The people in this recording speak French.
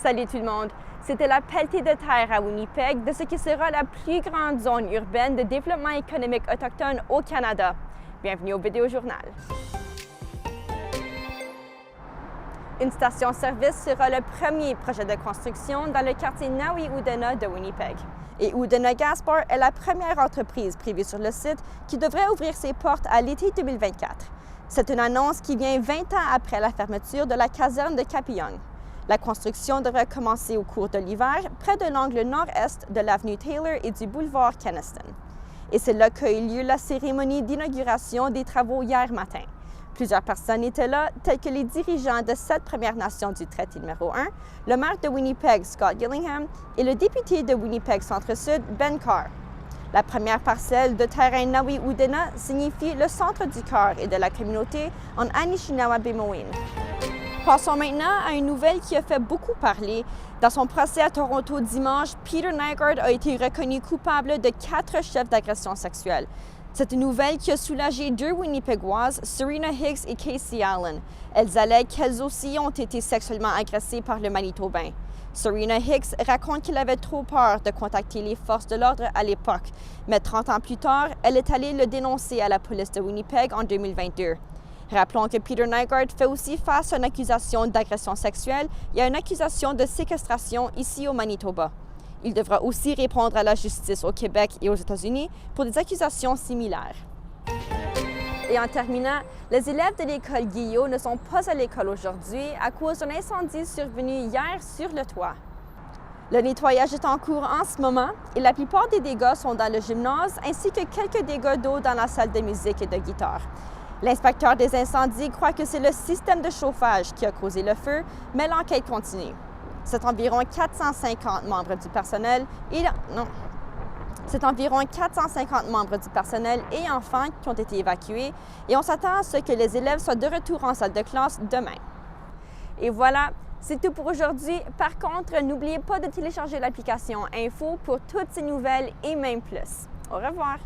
Salut tout le monde! C'était la pelletée de terre à Winnipeg de ce qui sera la plus grande zone urbaine de développement économique autochtone au Canada. Bienvenue au Vidéojournal. Une station-service sera le premier projet de construction dans le quartier Nawi-Oudena de Winnipeg. Et Oudena Gaspar est la première entreprise privée sur le site qui devrait ouvrir ses portes à l'été 2024. C'est une annonce qui vient 20 ans après la fermeture de la caserne de Capilong. La construction devrait commencer au cours de l'hiver, près de l'angle nord-est de l'avenue Taylor et du boulevard Kenaston. Et c'est là qu'a eu lieu la cérémonie d'inauguration des travaux hier matin. Plusieurs personnes étaient là, telles que les dirigeants de 7 Premières Nations du traité numéro 1, le maire de Winnipeg, Scott Gillingham, et le député de Winnipeg Centre-Sud, Ben Carr. La première parcelle de terrain Nawi-Oudena signifie le centre du cœur et de la communauté en Anishinaabe-Moine. Passons maintenant à une nouvelle qui a fait beaucoup parler. Dans son procès à Toronto dimanche, Peter Nygard a été reconnu coupable de 4 chefs d'agression sexuelle. C'est une nouvelle qui a soulagé 2 Winnipegoises, Serena Hicks et Casey Allen. Elles allèguent qu'elles aussi ont été sexuellement agressées par le Manitobain. Serena Hicks raconte qu'elle avait trop peur de contacter les forces de l'ordre à l'époque, mais 30 ans plus tard, elle est allée le dénoncer à la police de Winnipeg en 2022. Rappelons que Peter Nygard fait aussi face à une accusation d'agression sexuelle et à une accusation de séquestration ici au Manitoba. Il devra aussi répondre à la justice au Québec et aux États-Unis pour des accusations similaires. Et en terminant, les élèves de l'école Guillot ne sont pas à l'école aujourd'hui à cause d'un incendie survenu hier sur le toit. Le nettoyage est en cours en ce moment et la plupart des dégâts sont dans le gymnase ainsi que quelques dégâts d'eau dans la salle de musique et de guitare. L'inspecteur des incendies croit que c'est le système de chauffage qui a causé le feu, mais l'enquête continue. C'est environ 450 membres du personnel et enfants qui ont été évacués et on s'attend à ce que les élèves soient de retour en salle de classe demain. Et voilà, c'est tout pour aujourd'hui. Par contre, n'oubliez pas de télécharger l'application Info pour toutes ces nouvelles et même plus. Au revoir!